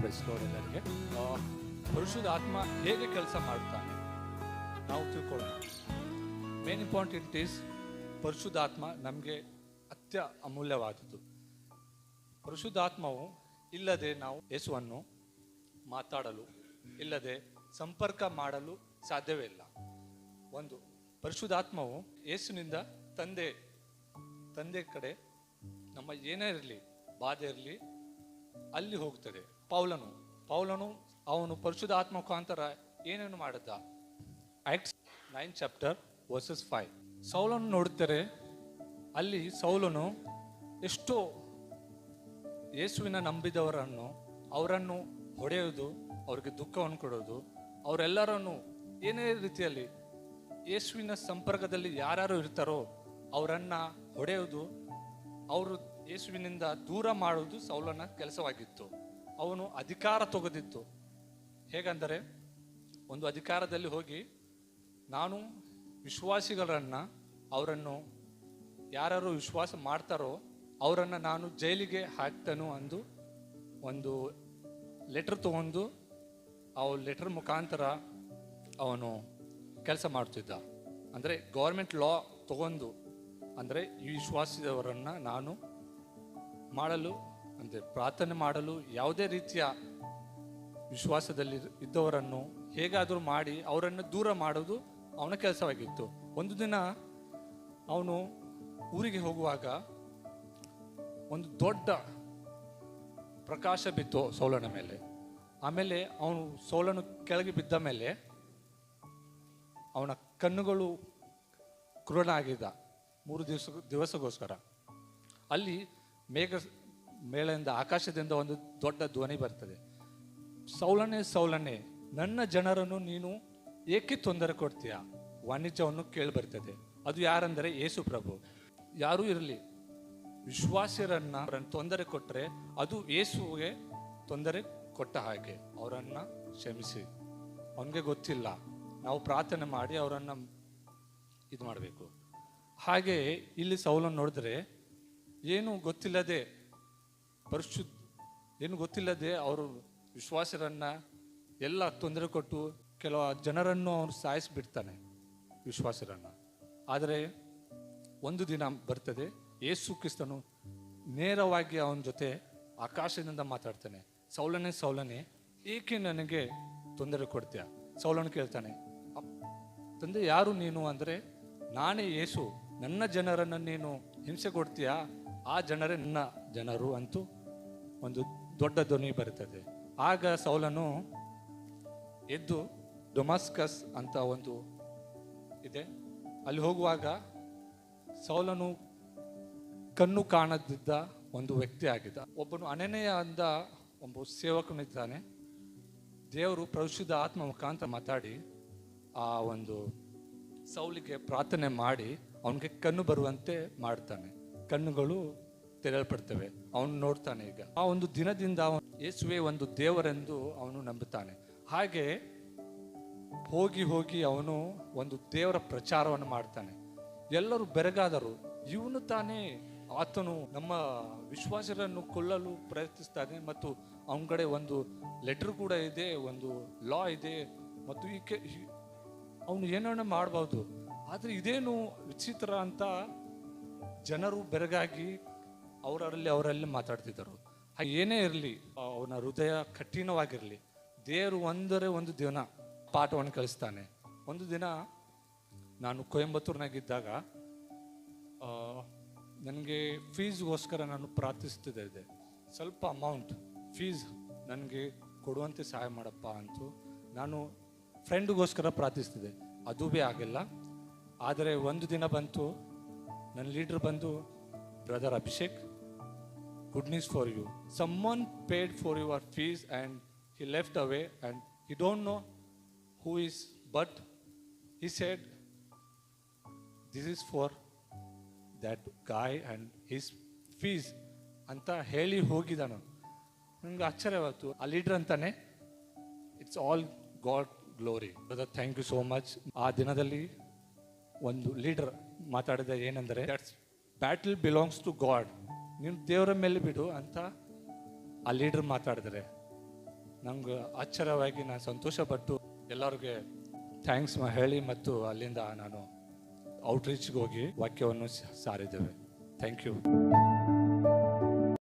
ಎಲ್ಲರಿಗೆ ಪರಿಶುದ್ಧ ಆತ್ಮ ಹೇಗೆ ಕೆಲಸ ಮಾಡ್ತಾನೆ ನಾವು ತಿಳ್ಕೊಳ್ಳೋಣ. ಮೇನ್ ಇಂಪಾರ್ಟೆಂಟ್ ಈಸ್ ಪರಿಶುದ್ಧ ಆತ್ಮ ನಮಗೆ ಅಮೂಲ್ಯವಾದದ್ದು. ಪರಿಶುದ್ಧ ಆತ್ಮವು ಇಲ್ಲದೆ ನಾವು ಯೇಸುವನ್ನು ಮಾತಾಡಲು ಇಲ್ಲದೆ ಸಂಪರ್ಕ ಮಾಡಲು ಸಾಧ್ಯವೇ ಇಲ್ಲ. ಒಂದು ಪರಿಶುದ್ಧಾತ್ಮವು ಯೇಸುನಿಂದ ತಂದೆ ಕಡೆ ನಮ್ಮ ಏನೇ ಇರಲಿ, ಬಾಧೆ ಇರಲಿ, ಅಲ್ಲಿ ಹೋಗ್ತದೆ. ಪೌಲನು ಅವನು ಪರಿಶುದ್ಧ ಆತ್ಮ ಮುಖಾಂತರ ಏನೇನು ಮಾಡಿದ್ದ? ಆಕ್ಟ್ಸ್ 9 ಚಾಪ್ಟರ್ ವರ್ಸಸ್ 5 ಸೌಲನು ನೋಡುತ್ತಾರೆ. ಅಲ್ಲಿ ಸೌಲನು ಎಷ್ಟೋ ಯೇಸುವಿನ ನಂಬಿದವರನ್ನು ಅವರನ್ನು ಹೊಡೆಯೋದು, ಅವ್ರಿಗೆ ದುಃಖವನ್ನು ಕೊಡೋದು, ಅವರೆಲ್ಲರನ್ನು ಏನೇ ರೀತಿಯಲ್ಲಿ ಯೇಸುವಿನ ಸಂಪರ್ಕದಲ್ಲಿ ಯಾರ್ಯಾರು ಇರ್ತಾರೋ ಅವರನ್ನು ಹೊಡೆಯೋದು, ಅವರು ಯೇಸುವಿನಿಂದ ದೂರ ಮಾಡುವುದು ಸೌಲನ ಕೆಲಸವಾಗಿತ್ತು. ಅವನು ಅಧಿಕಾರ ತೆಗೆದಿತ್ತು. ಹೇಗಂದರೆ ಒಂದು ಅಧಿಕಾರದಲ್ಲಿ ಹೋಗಿ ನಾನು ವಿಶ್ವಾಸಿಗಳನ್ನ ಅವರನ್ನು ಯಾರು ವಿಶ್ವಾಸ ಮಾಡ್ತಾರೋ ಅವರನ್ನು ನಾನು ಜೈಲಿಗೆ ಹಾಕ್ತೇನು ಅಂದು ಒಂದು ಲೆಟರ್ ತಗೊಂಡು ಆ ಲೆಟರ್ ಮುಖಾಂತರ ಅವನು ಕೆಲಸ ಮಾಡ್ತಿದ್ದ. ಅಂದರೆ ಗೌರ್ಮೆಂಟ್ ಲಾ ತಗೊಂಡು, ಅಂದರೆ ಈ ವಿಶ್ವಾಸಿದವರನ್ನು ನಾನು ಮಾಡಲು, ಅಂದರೆ ಪ್ರಾರ್ಥನೆ ಮಾಡಲು, ಯಾವುದೇ ರೀತಿಯ ವಿಶ್ವಾಸದಲ್ಲಿ ಇದ್ದವರನ್ನು ಹೇಗಾದರೂ ಮಾಡಿ ಅವರನ್ನು ದೂರ ಮಾಡೋದು ಅವನ ಕೆಲಸವಾಗಿತ್ತು. ಒಂದು ದಿನ ಅವನು ಊರಿಗೆ ಹೋಗುವಾಗ ಒಂದು ದೊಡ್ಡ ಪ್ರಕಾಶ ಬಿತ್ತು ಸೌಲನ ಮೇಲೆ. ಆಮೇಲೆ ಅವನು ಸೌಲನು ಕೆಳಗೆ ಬಿದ್ದ ಮೇಲೆ ಅವನ ಕಣ್ಣುಗಳು ಕುರುಡ ಆಗಿದ್ದ 3 ದಿವಸಗೋಸ್ಕರ. ಅಲ್ಲಿ ಮೇಳೆಯಿಂದ ಆಕಾಶದಿಂದ ಒಂದು ದೊಡ್ಡ ಧ್ವನಿ ಬರ್ತದೆ, ಸೌಲನೇ ನನ್ನ ಜನರನ್ನು ನೀನು ಏಕೆ ತೊಂದರೆ ಕೊಡ್ತೀಯಾ? ವಾಣಿಜ್ಯವನ್ನು ಕೇಳಿ ಬರ್ತದೆ. ಅದು ಯಾರಂದರೆ ಯೇಸು ಪ್ರಭು. ಯಾರೂ ಇರಲಿ, ವಿಶ್ವಾಸಿಯರನ್ನ ತೊಂದರೆ ಕೊಟ್ಟರೆ ಅದು ಯೇಸುವಿಗೆ ತೊಂದರೆ ಕೊಟ್ಟ ಹಾಗೆ. ಅವರನ್ನು ಕ್ಷಮಿಸಿ, ಅವನಿಗೆ ಗೊತ್ತಿಲ್ಲ, ನಾವು ಪ್ರಾರ್ಥನೆ ಮಾಡಿ ಅವರನ್ನು ಇದು ಮಾಡಬೇಕು. ಹಾಗೆ ಇಲ್ಲಿ ಸೌಲನ್ನು ನೋಡಿದ್ರೆ ಏನು ಗೊತ್ತಿಲ್ಲದೆ ಅವರು ವಿಶ್ವಾಸರನ್ನ ಎಲ್ಲ ತೊಂದರೆ ಕೊಟ್ಟು ಕೆಲವು ಜನರನ್ನು ಅವನು ಸಾಯಿಸಿಬಿಡ್ತಾನೆ, ವಿಶ್ವಾಸರನ್ನ. ಆದರೆ ಒಂದು ದಿನ ಬರ್ತದೆ, ಯೇಸು ಕ್ರಿಸ್ತನು ನೇರವಾಗಿ ಅವನ ಜೊತೆ ಆಕಾಶದಿಂದ ಮಾತಾಡ್ತಾನೆ. ಸೌಲನೇ ಏಕೆ ನನಗೆ ತೊಂದರೆ ಕೊಡ್ತೀಯ? ಸೌಲನು ಕೇಳ್ತಾನೆ, ತಂದೆ ಯಾರು ನೀನು? ಅಂದರೆ ನಾನೇ ಯೇಸು, ನನ್ನ ಜನರನ್ನು ನೀನು ಹಿಂಸೆ ಕೊಡ್ತೀಯಾ? ಆ ಜನರೇ ನನ್ನ ಜನರು ಅಂತೂ ಒಂದು ದೊಡ್ಡ ಧ್ವನಿ ಬರುತ್ತದೆ. ಆಗ ಸೌಲನು ಎದ್ದು ಡೊಮಾಸ್ಕಸ್ ಅಂತ ಒಂದು ಇದೆ, ಅಲ್ಲಿ ಹೋಗುವಾಗ ಸೌಲನು ಕಣ್ಣು ಕಾಣದಿದ್ದ ಒಂದು ವ್ಯಕ್ತಿ ಆಗಿದ್ದ. ಒಬ್ಬನು ಅನನೀಯ ಅಂದ ಒಬ್ಬ ಸೇವಕನಿದ್ದಾನೆ. ದೇವರು ಪರಿಶುದ್ಧ ಆತ್ಮ ಮುಖಾಂತರ ಮಾತಾಡಿ ಆ ಒಂದು ಸೌಲಿಗೆ ಪ್ರಾರ್ಥನೆ ಮಾಡಿ ಅವನಿಗೆ ಕಣ್ಣು ಬರುವಂತೆ ಮಾಡ್ತಾನೆ. ಕಣ್ಣುಗಳು ತೆರೆಯಲ್ಪಡ್ತವೆ, ಅವನು ನೋಡ್ತಾನೆ. ಈಗ ಆ ಒಂದು ದಿನದಿಂದ ಯೇಸುವೆ ಒಂದು ದೇವರೆಂದು ಅವನು ನಂಬುತ್ತಾನೆ. ಹಾಗೆ ಹೋಗಿ ಅವನು ಒಂದು ದೇವರ ಪ್ರಚಾರವನ್ನು ಮಾಡ್ತಾನೆ. ಎಲ್ಲರೂ ಬೆರಗಾದರು, ಇವನು ತಾನೇ ಆತನು ನಮ್ಮ ವಿಶ್ವಾಸರನ್ನು ಕೊಲ್ಲಲು ಪ್ರಯತ್ನಿಸ್ತಾನೆ, ಮತ್ತು ಅವನ ಕಡೆ ಒಂದು ಲೆಟರ್ ಕೂಡ ಇದೆ, ಒಂದು ಲಾ ಇದೆ, ಮತ್ತು ಅವನು ಏನೋ ಮಾಡ್ಬೋದು. ಆದರೆ ಇದೇನು ವಿಚಿತ್ರ ಅಂತ ಜನರು ಬೆರಗಾಗಿ ಅವರಲ್ಲಿ ಮಾತಾಡ್ತಿದ್ದರು. ಹಾಗೆ ಏನೇ ಇರಲಿ, ಅವನ ಹೃದಯ ಕಠಿಣವಾಗಿರಲಿ, ದೇವರು ಒಂದು ದಿನ ಪಾಠವನ್ನು ಕಲಿಸ್ತಾನೆ. ಒಂದು ದಿನ ನಾನು ಕೊಯಂಬತ್ತೂರಿನಾಗಿದ್ದಾಗ ನನಗೆ ಫೀಸ್ಗೋಸ್ಕರ ನಾನು ಪ್ರಾರ್ಥಿಸ್ತಿದ್ದೆ. ಸ್ವಲ್ಪ ಅಮೌಂಟ್ ಫೀಸ್ ನನಗೆ ಕೊಡುವಂತೆ ಸಹಾಯ ಮಾಡಪ್ಪ ಅಂತೂ ನಾನು ಫ್ರೆಂಡ್ಗೋಸ್ಕರ ಪ್ರಾರ್ಥಿಸ್ತಿದ್ದೆ. ಅದು ಭೀ ಆಗಿಲ್ಲ. ಆದರೆ ಒಂದು ದಿನ ಬಂತು, ನನ್ನ ಲೀಡರ್ ಬಂದು, brother Abhishek, good news for you, someone paid for your fees and he left away and he don't know who is, but he said this is for that guy and his fees ಅಂತ ಹೇಳಿ ಹೋಗಿದ್ದಾನು. ನನಗೆ ಆಶ್ಚರ್ಯವಾಯಿತು. ಆ leader ಅಂತಾನೆ, it's all God glory brother, thank you so much. ಆ ದಿನದಲ್ಲಿ ಒಂದು leader ಮಾತಾಡಿದ ಏನಂದರೆ, that's battle belongs to God, ನೀನು ದೇವರ ಮೇಲೆ ಬಿಡು ಅಂತ ಆ ಲೀಡರ್ ಮಾತಾಡಿದರೆ. ನಂಗೆ ಆಶ್ಚರ್ಯವಾಗಿ ನಾನು ಸಂತೋಷಪಟ್ಟು ಎಲ್ಲರಿಗೆ ಥ್ಯಾಂಕ್ಸ್ ಹೇಳಿ ಮತ್ತು ಅಲ್ಲಿಂದ ನಾನು ಔಟ್ರೀಚ್ಗೆ ಹೋಗಿ ವಾಕ್ಯವನ್ನು ಸಾರಿದ್ದೇವೆ. Thank you.